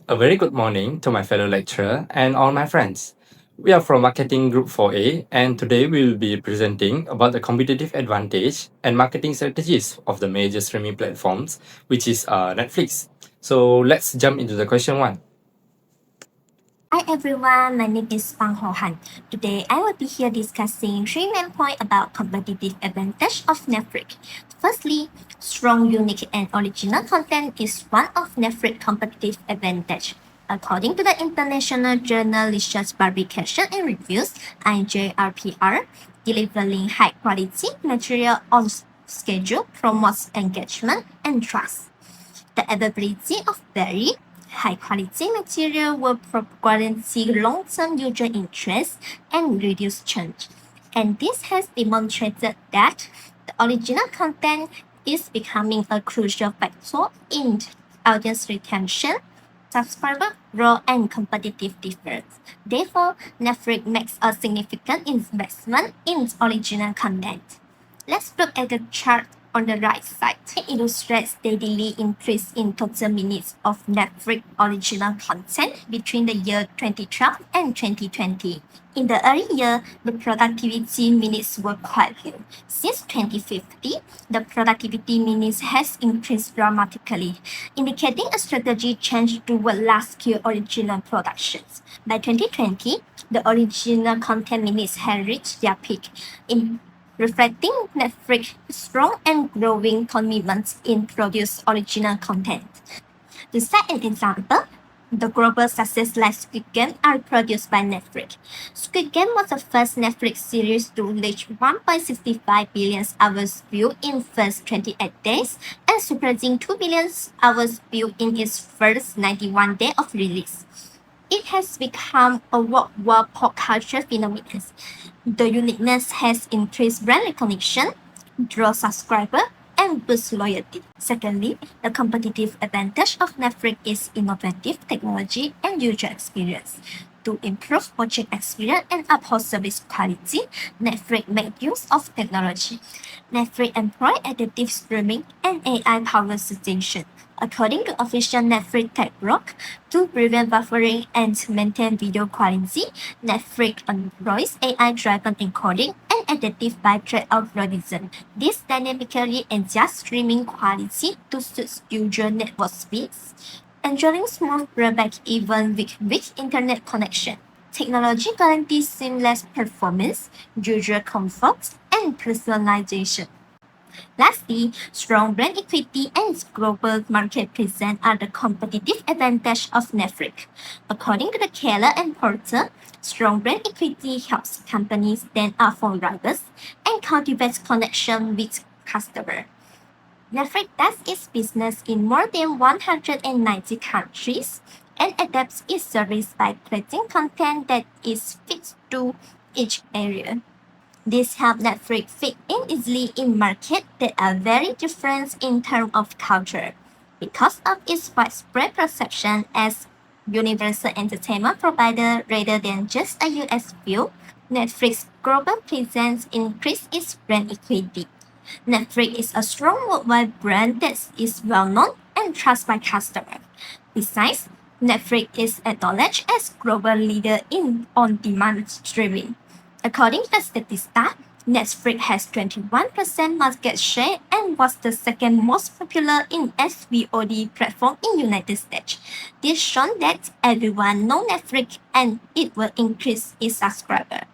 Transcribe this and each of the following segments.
A very good morning to my fellow lecturer and all my friends. We are from Marketing Group 4A, and today we will be presenting about the competitive advantage and marketing strategies of the major streaming platforms, which is Netflix. So let's jump into the question one. Hi everyone, my name is Pang Ho Han. Today I will be here discussing three main points about competitive advantage of Netflix. Firstly, strong, unique, and original content is one of Netflix competitive advantage. According to the International Journal Research Publication and Reviews (IJRPR), delivering high quality material on schedule promotes engagement and trust. The availability of very high quality material will guarantee long term user interest and reduce change. And this has demonstrated that the original content is becoming a crucial factor in audience retention, subscriber growth, and competitive difference. Therefore, Netflix makes a significant investment in original content. Let's look at the chart on the right side. It illustrates steadily increase in total minutes of Netflix original content between the year 2012 and 2020. In the early year, the productivity minutes were quite low. Since 2050, the productivity minutes has increased dramatically, indicating a strategy change toward large-scale original productions. By 2020, the original content minutes had reached their peak, in reflecting Netflix's strong and growing commitment in produce original content. To set an example, the global success like Squid Game are produced by Netflix. Squid Game was the first Netflix series to reach 1.65 billion hours viewed in first 28 days and surpassing 2 billion hours viewed in its first 91 days of release. It has become a worldwide pop culture phenomenon. The uniqueness has increased brand recognition, draw subscriber, and boost loyalty. Secondly, the competitive advantage of Netflix is innovative technology and user experience. To improve watching experience and uphold service quality, Netflix makes use of technology. Netflix employs adaptive streaming and AI-powered suggestion. According to official Netflix tech blog, to prevent buffering and maintain video quality, Netflix employs AI-driven encoding and adaptive bitrate algorithm. This dynamically adjusts streaming quality to suit user network speeds, ensuring smooth playback even with weak internet connection. Technology guarantees seamless performance, user comfort, and personalization. Lastly, strong brand equity and global market presence are the competitive advantage of Netflix. According to the Keller and Porter, strong brand equity helps companies stand out from rivals and cultivates connection with customers. Netflix does its business in more than 190 countries and adapts its service by creating content that is fit to each area. This helps Netflix fit in easily in markets that are very different in terms of culture. Because of its widespread perception as universal entertainment provider rather than just a US view, Netflix's global presence increases its brand equity. Netflix is a strong worldwide brand that is well known and trusted by customers. Besides, Netflix is acknowledged as global leader in on-demand streaming. According to Statista, Netflix has 21% market share and was the second most popular in SVOD platform in United States. This shows that everyone knows Netflix and it will increase its subscriber.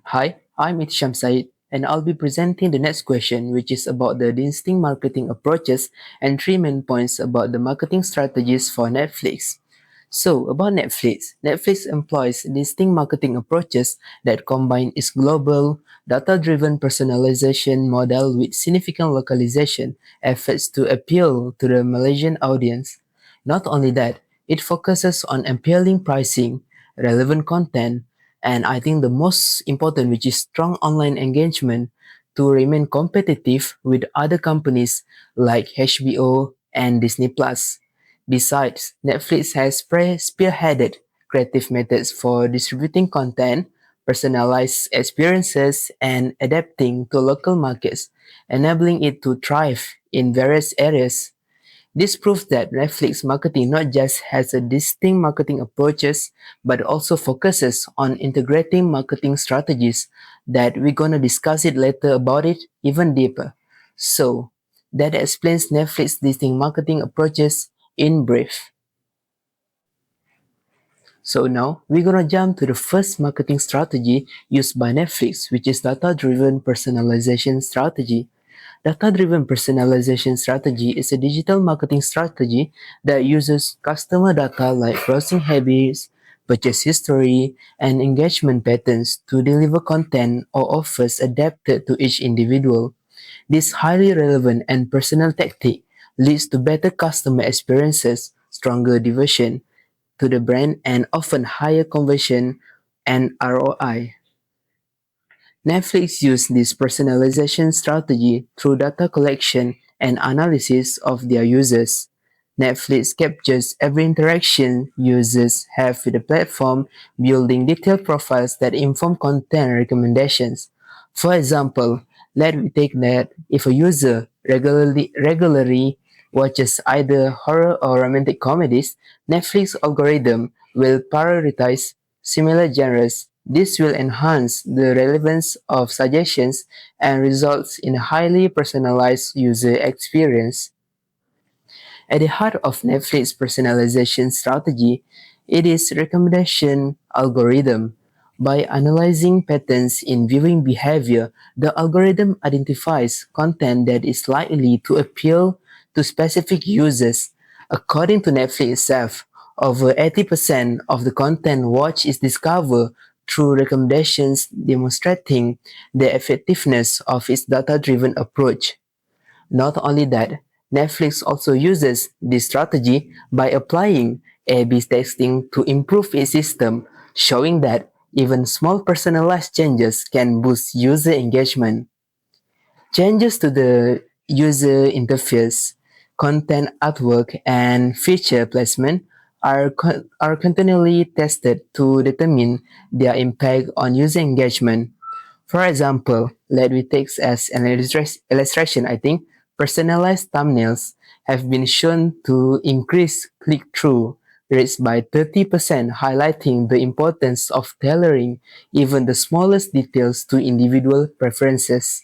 Hi, I'm Itsham Said, and I'll be presenting the next question, which is about the distinct marketing approaches and three main points about the marketing strategies for Netflix. So, about Netflix, Netflix employs distinct marketing approaches that combine its global, data driven personalization model with significant localization efforts to appeal to the Malaysian audience. Not only that, it focuses on appealing pricing, relevant content, and I think the most important, which is strong online engagement to remain competitive with other companies like HBO and Disney Plus. Besides, Netflix has spearheaded creative methods for distributing content, personalized experiences, and adapting to local markets, enabling it to thrive in various areas. This proves that Netflix marketing not just has a distinct marketing approaches, but also focuses on integrating marketing strategies that we're gonna discuss it later about it even deeper. So that explains Netflix distinct marketing approaches in brief. So now we're gonna jump to the first marketing strategy used by Netflix, which is data-driven personalization strategy. Data-driven personalization strategy is a digital marketing strategy that uses customer data like browsing habits, purchase history, and engagement patterns to deliver content or offers adapted to each individual. This highly relevant and personal tactic leads to better customer experiences, stronger diversion to the brand, and often higher conversion and ROI. Netflix used this personalization strategy through data collection and analysis of their users. Netflix captures every interaction users have with the platform, building detailed profiles that inform content recommendations. For example, let me take that if a user regularly watches either horror or romantic comedies, Netflix algorithm will prioritize similar genres. This will enhance the relevance of suggestions and results in a highly personalized user experience. At the heart of Netflix personalization strategy, it is recommendation algorithm. By analyzing patterns in viewing behavior, the algorithm identifies content that is likely to appeal to specific users. According to Netflix itself, over 80% of the content watched is discovered through recommendations, demonstrating the effectiveness of its data-driven approach. Not only that, Netflix also uses this strategy by applying A/B testing to improve its system, showing that even small personalized changes can boost user engagement. Changes to the user interface, content artwork, and feature placement are continually tested to determine their impact on user engagement. For example, let me take as an illustration, I think, personalized thumbnails have been shown to increase click-through rates by 30%, highlighting the importance of tailoring even the smallest details to individual preferences.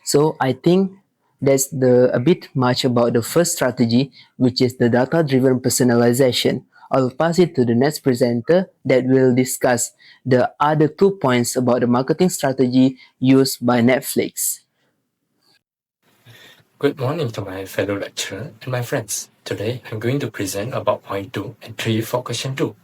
So I think that's a bit much about the first strategy, which is the data-driven personalization. I'll pass it to the next presenter that will discuss the other 2 points about the marketing strategy used by Netflix. Good morning to my fellow lecturer and my friends. Today, I'm going to present about point 2 and 3 for question 2.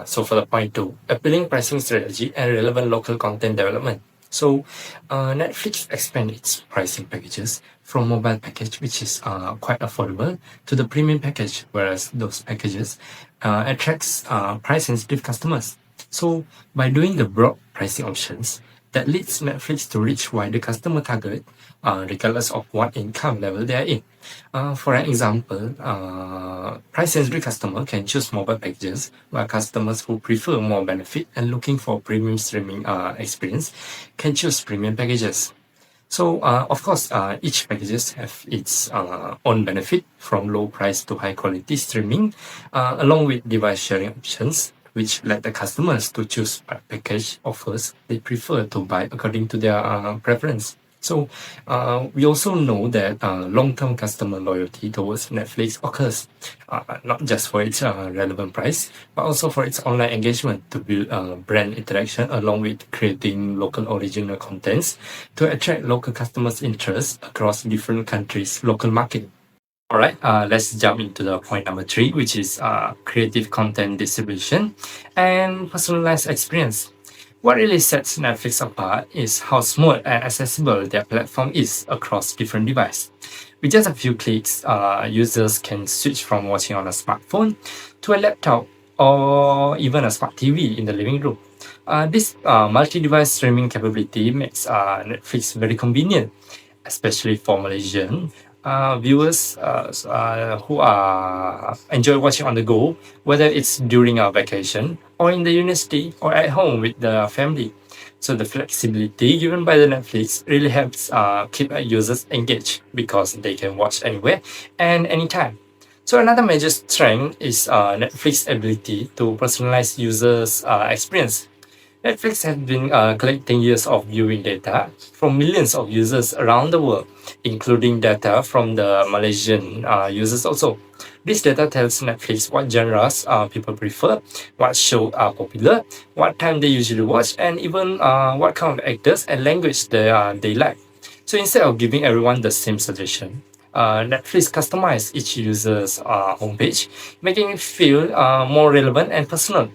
So for the point 2, appealing pricing strategy and relevant local content development. So Netflix expand its pricing packages from mobile package, which is quite affordable, to the premium package, whereas those packages attracts price-sensitive customers. So by doing the broad pricing options, that leads Netflix to reach wider customer target, regardless of what income level they are in. For an example, price-sensitive customer can choose mobile packages, while customers who prefer more benefit and looking for premium streaming experience can choose premium packages. So, of course, each packages have its own benefit from low price to high quality streaming, along with device sharing options, which let the customers to choose what package offers they prefer to buy according to their preference. So, we also know that long-term customer loyalty towards Netflix occurs not just for its relevant price, but also for its online engagement to build brand interaction along with creating local original contents to attract local customers' interest across different countries' local market. All right, let's jump into the point number 3, which is creative content distribution and personalized experience. What really sets Netflix apart is how smooth and accessible their platform is across different devices. With just a few clicks, users can switch from watching on a smartphone to a laptop or even a smart TV in the living room. This multi-device streaming capability makes Netflix very convenient, especially for Malaysian viewers who enjoy watching on the go, whether it's during a vacation or in the university or at home with the family. So the flexibility given by the Netflix really helps keep users engaged because they can watch anywhere and anytime. So another major strength is Netflix's ability to personalize users' experience. Netflix has been collecting years of viewing data from millions of users around the world, including data from the Malaysian users also. This data tells Netflix what genres people prefer, what shows are popular, what time they usually watch, and even what kind of actors and language they like. So instead of giving everyone the same suggestion, Netflix customizes each user's homepage, making it feel more relevant and personal.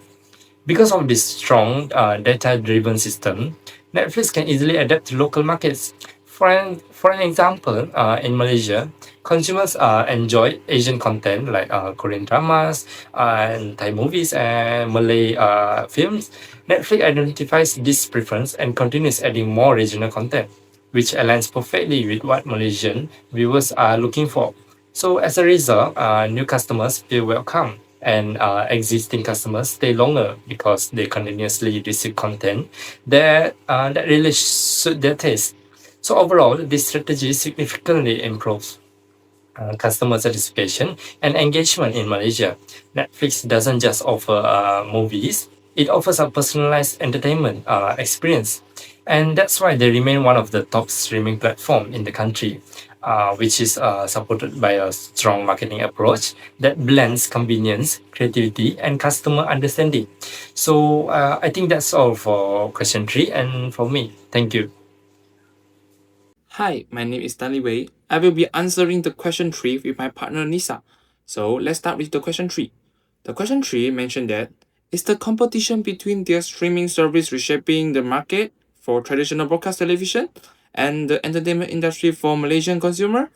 Because of this strong data-driven system, Netflix can easily adapt to local markets. For an example, in Malaysia, consumers enjoy Asian content like Korean dramas and Thai movies and Malay films. Netflix identifies this preference and continues adding more regional content, which aligns perfectly with what Malaysian viewers are looking for. So as a result, new customers feel welcome and existing customers stay longer because they continuously receive content that really suit their taste. So overall, this strategy significantly improves customer satisfaction and engagement in Malaysia. Netflix doesn't just offer movies; it offers a personalized entertainment experience, and that's why they remain one of the top streaming platform in the country. Which is supported by a strong marketing approach that blends convenience, creativity, and customer understanding. So I think that's all for question 3 and for me. Thank you. Hi, my name is Stanley Wei. I will be answering the question 3 with my partner Nisa. So let's start with the question 3. The question 3 mentioned that is the competition between their streaming service reshaping the market for traditional broadcast television and the entertainment industry for Malaysian consumer?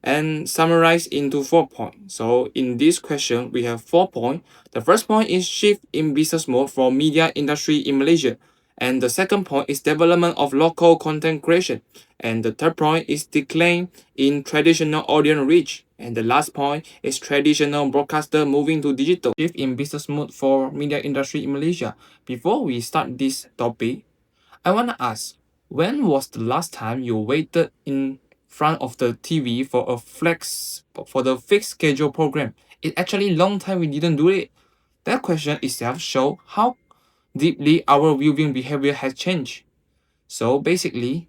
And summarized into 4 points. So in this question, we have 4 points. The first point is shift in business mode for media industry in Malaysia. And the second point is development of local content creation. And the third point is decline in traditional audience reach. And the last point is traditional broadcaster moving to digital. Shift in business mode for media industry in Malaysia. Before we start this topic, I want to ask, when was the last time you waited in front of the TV for the fixed schedule program? It's actually long time we didn't do it. That question itself show how deeply our viewing behavior has changed. So basically,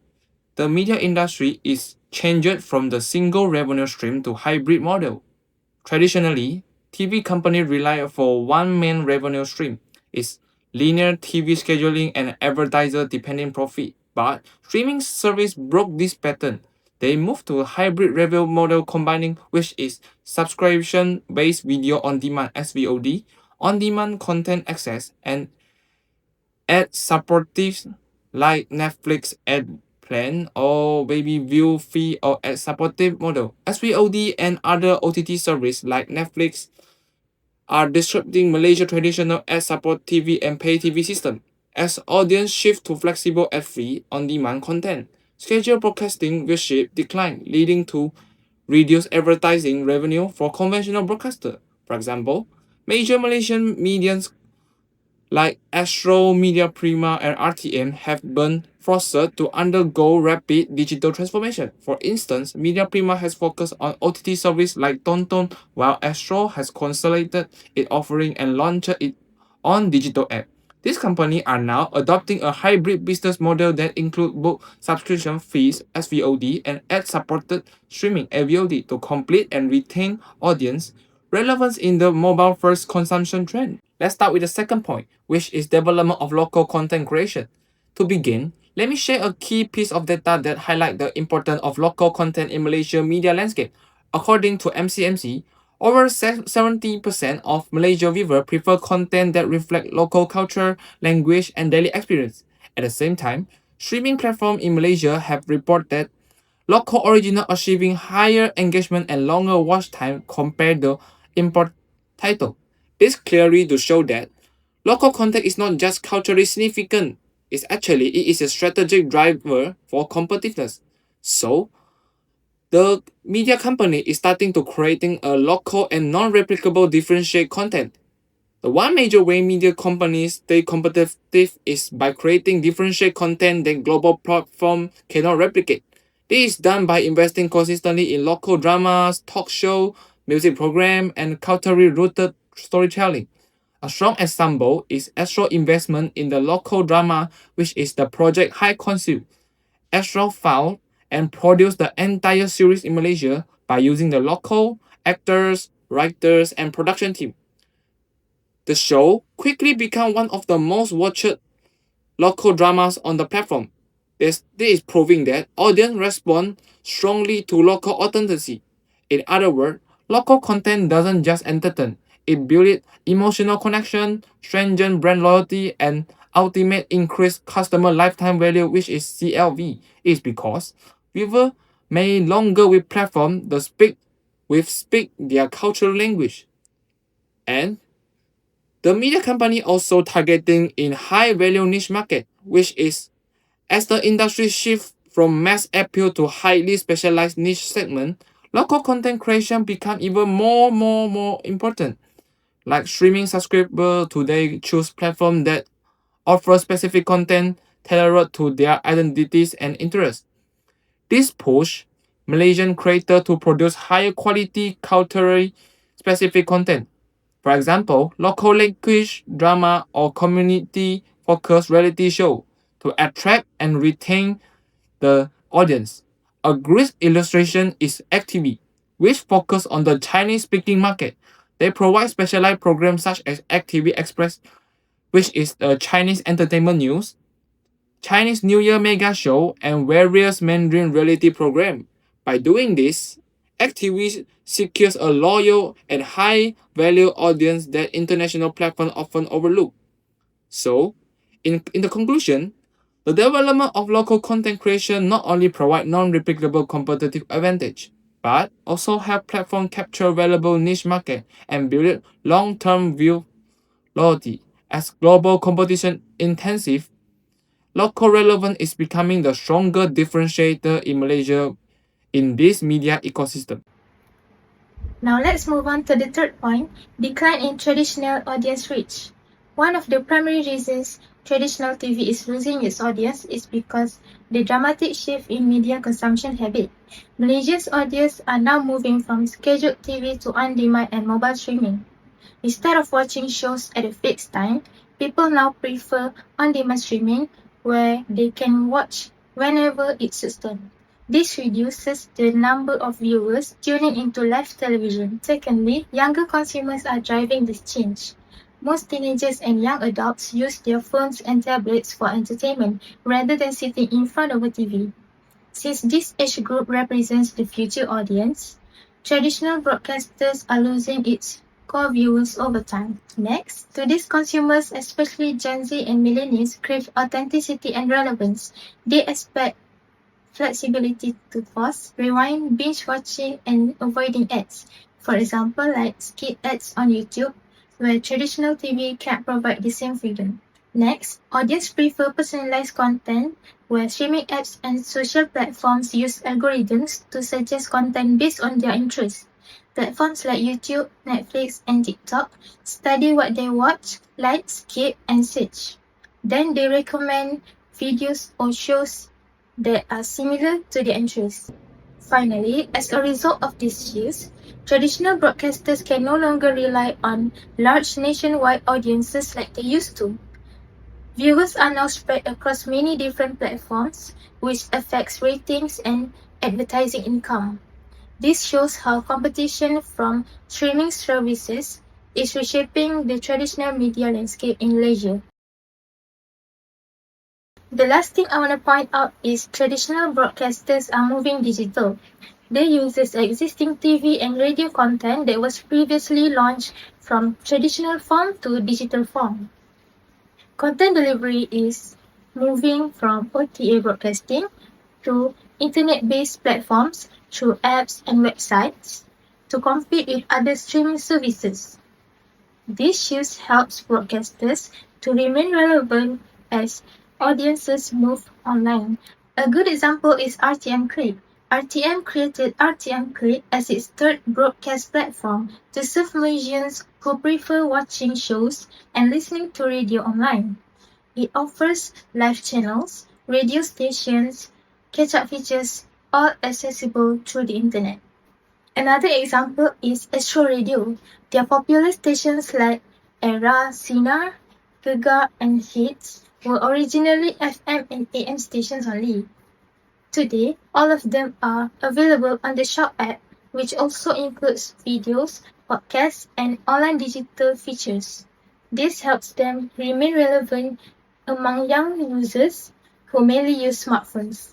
the media industry is changed from the single revenue stream to hybrid model. Traditionally, TV company rely for one main revenue stream, is linear TV scheduling and advertiser dependent profit. But streaming service broke this pattern. They moved to a hybrid revenue model combining which is subscription-based video on demand SVOD, on-demand content access, and ad supportive like Netflix ad plan or baby view fee or ad supportive model. SVOD and other OTT service like Netflix are disrupting Malaysia traditional ad support TV and pay TV system as audience shift to flexible ad free on demand content. Scheduled broadcasting viewership decline, leading to reduced advertising revenue for conventional broadcaster. For example, major Malaysian medians like Astro, Media Prima, and RTM have been forced to undergo rapid digital transformation. For instance, Media Prima has focused on OTT service like Tonton, while Astro has consolidated its offering and launched it on digital app. These companies are now adopting a hybrid business model that includes both subscription fees (SVOD) and ad-supported streaming (AVOD) to complete and retain audience relevance in the mobile-first consumption trend. Let's start with the second point, which is development of local content creation. To begin, let me share a key piece of data that highlight the importance of local content in Malaysia media landscape. According to MCMC, over 70% of Malaysia viewers prefer content that reflect local culture, language, and daily experience. At the same time, streaming platforms in Malaysia have reported that local original achieving higher engagement and longer watch time compared to import title. This clearly to show that local content is not just culturally significant, it is a strategic driver for competitiveness. So the media company is starting to creating a local and non-replicable differentiate content. The one major way media companies stay competitive is by creating differentiated content that global platforms cannot replicate. This is done by investing consistently in local dramas, talk show, music program, and culturally rooted storytelling. A strong example is Astro investment in the local drama, which is the project High Consul. Astro found and produced the entire series in Malaysia by using the local actors, writers, and production team. The show quickly became one of the most watched local dramas on the platform. This is proving that audience respond strongly to local authenticity. In other words, local content doesn't just entertain, it builds emotional connection, strengthen brand loyalty, and ultimate increase customer lifetime value, which is CLV, is because viewers may longer with platform the speak their cultural language. And the media company also targeting in high value niche market, which is as the industry shift from mass appeal to highly specialized niche segment, local content creation become even more important. Like streaming subscriber today choose platform that offer specific content tailored to their identities and interests. This push Malaysian creators to produce higher quality culturally specific content. For example, local language drama or community focused reality show to attract and retain the audience. A great illustration is ActTV, which focus on the Chinese speaking market. They provide specialized programs such as ActTV Express, which is the Chinese entertainment news, Chinese New Year mega show, and various Mandarin reality program. By doing this, ActTV secures a loyal and high value audience that international platforms often overlook. So, in the conclusion, the development of local content creation not only provide non-replicable competitive advantage, but also help platform capture valuable niche market and build long-term view loyalty. As global competition intensive, local relevance is becoming the stronger differentiator in Malaysia in this media ecosystem. Now let's move on to the third point, decline in traditional audience reach. One of the primary reasons traditional TV is losing its audience is because the dramatic shift in media consumption habit. Malaysia's audience are now moving from scheduled TV to on-demand and mobile streaming. Instead of watching shows at a fixed time, people now prefer on-demand streaming where they can watch whenever it suits them. This reduces the number of viewers tuning into live television. Secondly, younger consumers are driving this change. Most teenagers and young adults use their phones and tablets for entertainment rather than sitting in front of a TV. Since this age group represents the future audience, traditional broadcasters are losing its core viewers over time. Next, today's consumers, especially Gen Z and millennials, crave authenticity and relevance. They expect flexibility to pause, rewind, binge watching, and avoiding ads. For example, like skip ads on YouTube, where traditional TV can't provide the same freedom. Next, audience prefer personalized content, where streaming apps and social platforms use algorithms to suggest content based on their interests. Platforms like YouTube, Netflix, and TikTok study what they watch, like, skip, and search. Then they recommend videos or shows that are similar to their interests. Finally, as a result of these shifts, traditional broadcasters can no longer rely on large nationwide audiences like they used to. Viewers are now spread across many different platforms, which affects ratings and advertising income. This shows how competition from streaming services is reshaping the traditional media landscape in Malaysia. The last thing I want to point out is traditional broadcasters are moving digital. They use existing TV and radio content that was previously launched from traditional form to digital form. Content delivery is moving from OTA broadcasting to internet-based platforms through apps and websites to compete with other streaming services. This shift helps broadcasters to remain relevant as audiences move online. A good example is RTM Crave, RTM created RTM Click as its third broadcast platform to serve Malaysians who prefer watching shows and listening to radio online. It offers live channels, radio stations, catch-up features, all accessible through the internet. Another example is Astro Radio. Their popular stations like Era, Sinar, Gegar, and Hits were originally FM and AM stations only. Today, all of them are available on the Shop app, which also includes videos, podcasts, and online digital features. This helps them remain relevant among young users who mainly use smartphones.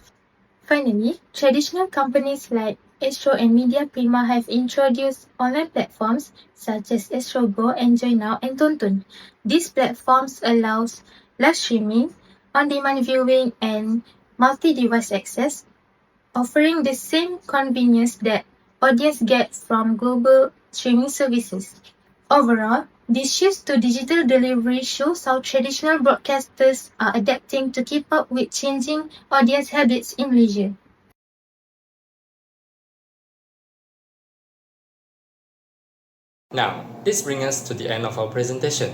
Finally, traditional companies like Astro and Media Prima have introduced online platforms such as Astro Go, Enjoy Now, and Tonton. These platforms allows live streaming, on-demand viewing, and multi-device access, offering the same convenience that audience get from global streaming services. Overall, this shift to digital delivery shows how traditional broadcasters are adapting to keep up with changing audience habits in Malaysia. Now, this brings us to the end of our presentation.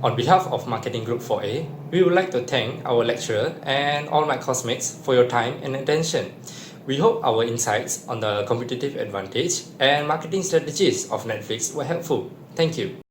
On behalf of Marketing Group 4A, we would like to thank our lecturer and all my classmates for your time and attention. We hope our insights on the competitive advantage and marketing strategies of Netflix were helpful. Thank you.